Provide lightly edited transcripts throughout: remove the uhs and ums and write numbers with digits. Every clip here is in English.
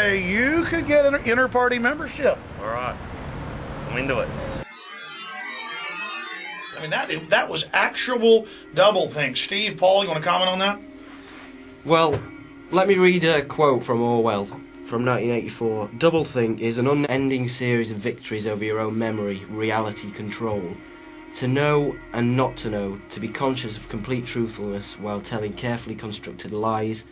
say you could get an inter-party membership. All right. I'm into it. I mean, that was actual doublethink. Steve, Paul, you want to comment on that? Well, let me read a quote from Orwell from 1984. Doublethink is an unending series of victories over your own memory, reality control. To know and not to know, to be conscious of complete truthfulness while telling carefully constructed lies,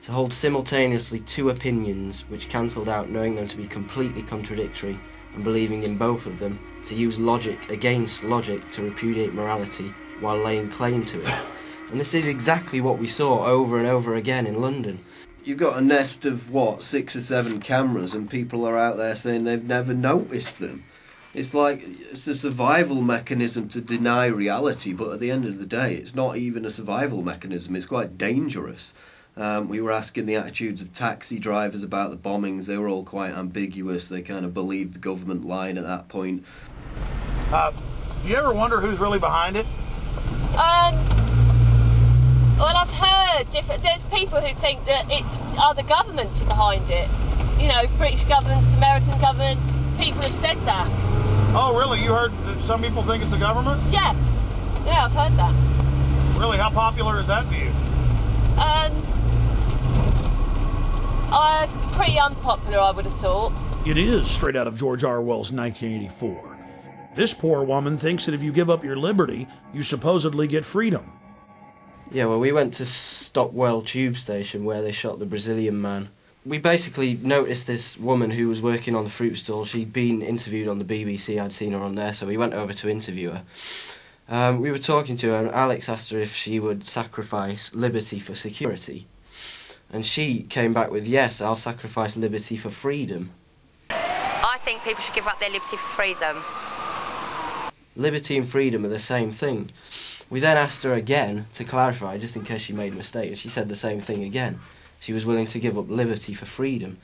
to hold simultaneously two opinions which cancelled out knowing them to be completely contradictory and believing in both of them, to use logic against logic to repudiate morality while laying claim to it. And this is exactly what we saw over and over again in London. You've got a nest of, 6 or 7 cameras and people are out there saying they've never noticed them. It's like, it's a survival mechanism to deny reality, but at the end of the day, it's not even a survival mechanism, it's quite dangerous. We were asking the attitudes of taxi drivers about the bombings. They were all quite ambiguous. They kind of believed the government line at that point. Do you ever wonder who's really behind it? Well, I've heard there's people who think that other governments are behind it. You know, British governments, American governments, people have said that. Oh, really? You heard that some people think it's the government? Yeah. Yeah, I've heard that. Really? How popular is that view? Pretty unpopular, I would have thought. It is straight out of George Orwell's 1984. This poor woman thinks that if you give up your liberty, you supposedly get freedom. Yeah, well, we went to Stockwell Tube Station where they shot the Brazilian man. We basically noticed this woman who was working on the fruit stall. She'd been interviewed on the BBC, I'd seen her on there, so we went over to interview her. We were talking to her, and Alex asked her if she would sacrifice liberty for security. And she came back with, yes, I'll sacrifice liberty for freedom. I think people should give up their liberty for freedom. Liberty and freedom are the same thing. We then asked her again to clarify, just in case she made a mistake, and she said the same thing again. She was willing to give up liberty for freedom,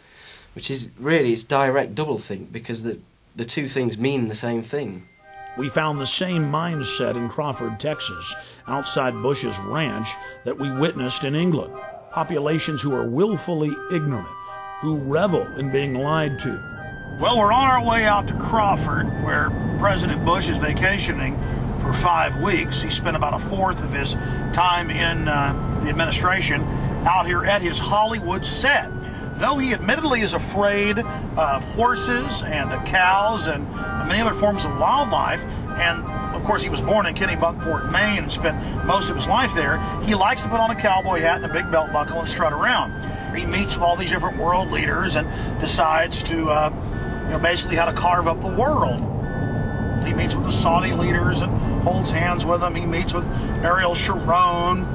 which is really, it's direct doublethink, because the two things mean the same thing. We found the same mindset in Crawford, Texas, outside Bush's ranch, that we witnessed in England. Populations who are willfully ignorant, who revel in being lied to. Well, we're on our way out to Crawford, where President Bush is vacationing for 5 weeks. He spent about a fourth of his time in the administration out here at his Hollywood set. Though he admittedly is afraid of horses and cows and many other forms of wildlife, and of course he was born in Kennebunkport, Maine, and spent most of his life there, he likes to put on a cowboy hat and a big belt buckle and strut around. He meets with all these different world leaders and decides to, basically how to carve up the world. He meets with the Saudi leaders and holds hands with them. He meets with Ariel Sharon.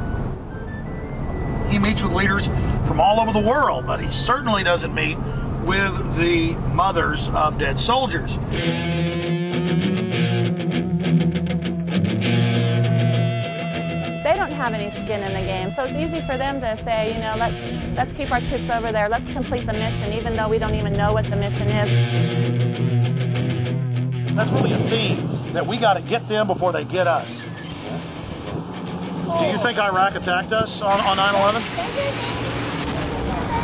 He meets with leaders from all over the world, but he certainly doesn't meet with the mothers of dead soldiers. They don't have any skin in the game, so it's easy for them to say, let's keep our troops over there, let's complete the mission, even though we don't even know what the mission is. That's really a theme, that we got to get them before they get us. Do you think Iraq attacked us on 9/11?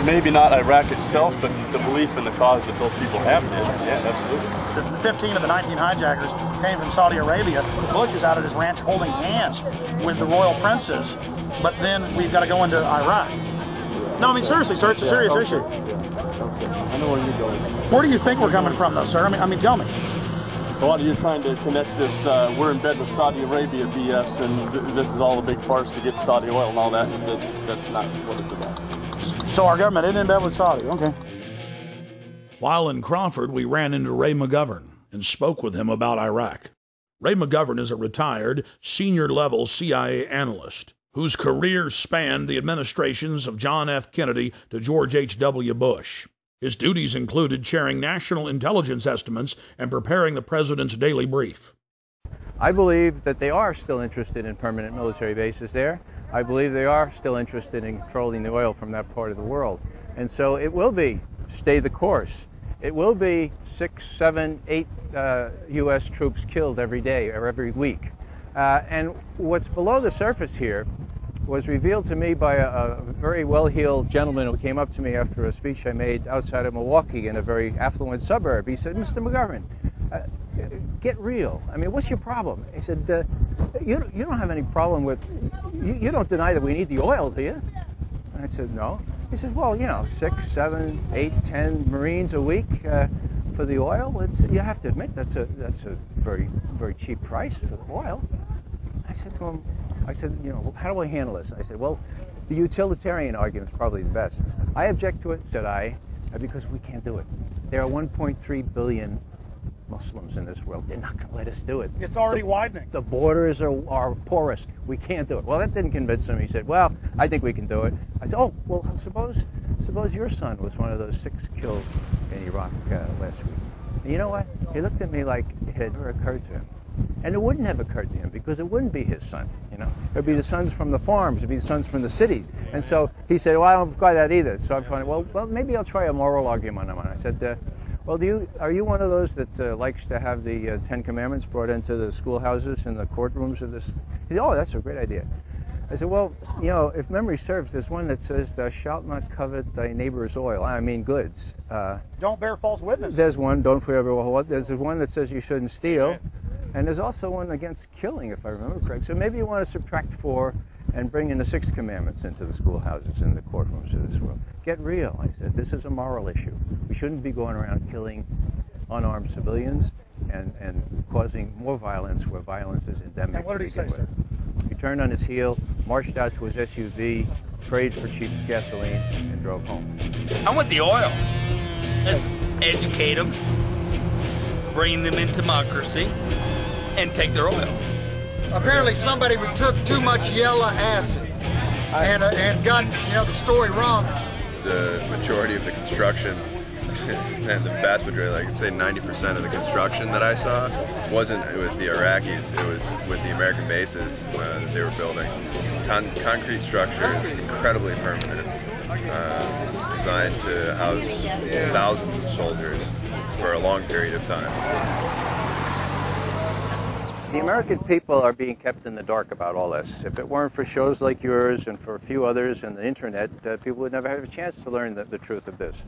Maybe not Iraq itself, but the belief in the cause that those people have did. Yeah, absolutely. The 15 of the 19 hijackers came from Saudi Arabia. Bush is out at his ranch holding hands with the royal princes, but then we've got to go into Iraq. No, I mean, seriously, sir, it's a serious issue. I know where you're going. Where do you think we're coming from, though, sir? I mean, tell me. Well, you're trying to connect this, we're in bed with Saudi Arabia BS, and this is all a big farce to get Saudi oil and all that. That's not what it's about. So our government isn't in bed with Saudi, okay. While in Crawford, we ran into Ray McGovern and spoke with him about Iraq. Ray McGovern is a retired, senior-level CIA analyst whose career spanned the administrations of John F. Kennedy to George H.W. Bush. His duties included chairing national intelligence estimates and preparing the president's daily brief. I believe that they are still interested in permanent military bases there. I believe they are still interested in controlling the oil from that part of the world. And so it will be stay the course. It will be 6, 7, 8 U.S. troops killed every day or every week. And what's below the surface here was revealed to me by a very well-heeled gentleman who came up to me after a speech I made outside of Milwaukee in a very affluent suburb. He said, "Mr. McGovern, get real. I mean, what's your problem?" He said, you don't have any problem with, you don't deny that we need the oil, do you?" And I said, "No." He said, "Well, you know, 6, 7, 8, 10 Marines a week for the oil. You have to admit that's a very, very cheap price for the oil." I said to him, you know, "How do I handle this?" I said, "Well, the utilitarian argument is probably the best. I object to it," said I, "because we can't do it. There are 1.3 billion Muslims in this world. They're not going to let us do it. It's already widening. The borders are porous. We can't do it." Well, that didn't convince him. He said, "Well, I think we can do it." I said, "Oh, well, suppose your son was one of those 6 killed in Iraq last week." And you know what? He looked at me like it had never occurred to him. And it wouldn't have occurred to him because it wouldn't be his son, you know. It would be the sons from the farms. It would be the sons from the cities. And so he said, "Well, I don't buy that either." So I'm trying, well, maybe I'll try a moral argument on it. I said, "Well, are you one of those that likes to have the 10 Commandments brought into the schoolhouses and the courtrooms of this?" He said, "Oh, that's a great idea." I said, "Well, you know, if memory serves, there's one that says, 'Thou shalt not covet thy neighbor's oil,' I mean goods. Don't bear false witness." There's one, don't forever what. There's one that says you shouldn't steal. And there's also one against killing, if I remember correctly. So maybe you want to subtract 4 and bring in the 6 commandments into the schoolhouses and the courtrooms of this world. Get real." I said, "This is a moral issue. We shouldn't be going around killing unarmed civilians and causing more violence where violence is endemic." And what did he say, sir? He turned on his heel, marched out to his SUV, prayed for cheap gasoline, and drove home. I want the oil. Let's educate them, bring them into democracy, and take their oil. Apparently somebody took too much yellow acid and got, you know, the story wrong. The majority of the construction, and the vast majority, like I'd say 90% of the construction that I saw wasn't with the Iraqis, it was with the American bases that they were building. Concrete structures, incredibly permanent, designed to house thousands of soldiers for a long period of time. The American people are being kept in the dark about all this. If it weren't for shows like yours and for a few others and the internet, people would never have a chance to learn the truth of this.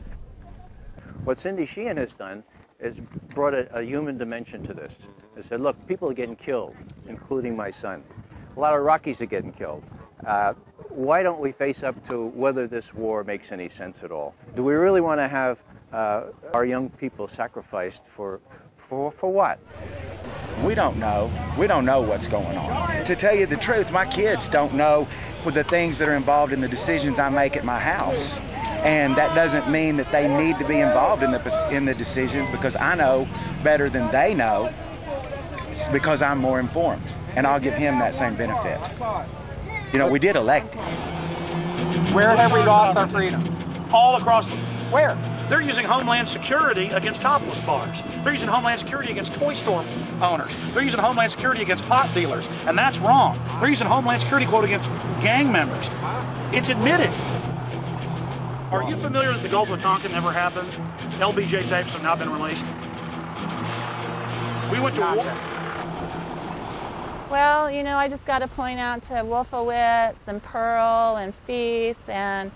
What Cindy Sheehan has done is brought a human dimension to this. They said, look, people are getting killed, including my son. A lot of Iraqis are getting killed. Why don't we face up to whether this war makes any sense at all? Do we really want to have our young people sacrificed for what? We don't know. We don't know what's going on. To tell you the truth, my kids don't know the things that are involved in the decisions I make at my house. And that doesn't mean that they need to be involved in the decisions, because I know better than they know. It's because I'm more informed, and I'll give him that same benefit. You know, we did elect him. Where have we lost our freedom? All across the... Where? They're using Homeland Security against topless bars. They're using Homeland Security against toy store owners. They're using Homeland Security against pot dealers, and that's wrong. They're using Homeland Security, quote, against gang members. It's admitted. Are you familiar that the Gulf of Tonkin never happened? LBJ tapes have now been released. We went to war. Well, you know, I just got to point out to Wolfowitz and Pearl and Feith and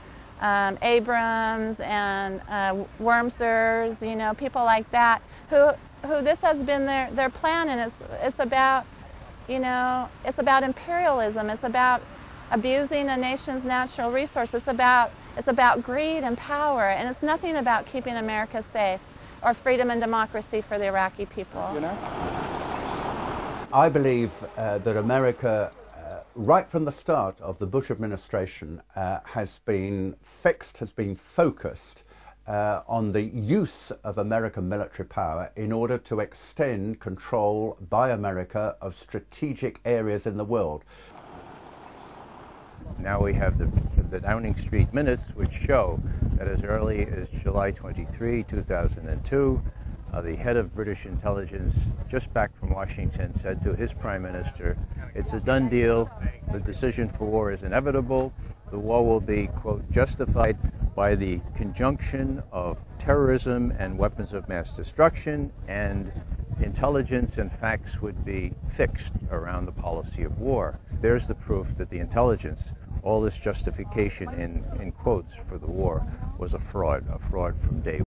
Abrams and Wormsers, you know, people like that, who this has been their plan, and it's about, you know, it's about imperialism. It's about abusing a nation's natural resources. It's about greed and power, and it's nothing about keeping America safe or freedom and democracy for the Iraqi people. You know? I believe that America, right from the start of the Bush administration, has been focused on the use of American military power in order to extend control by America of strategic areas in the world. Now we have the Downing Street minutes, which show that as early as July 23, 2002, the head of British intelligence, just back from Washington, said to his prime minister, "It's a done deal. The decision for war is inevitable. The war will be, quote, justified by the conjunction of terrorism and weapons of mass destruction, and intelligence and facts would be fixed around the policy of war." There's the proof that the intelligence all this justification in quotes for the war was a fraud from day one.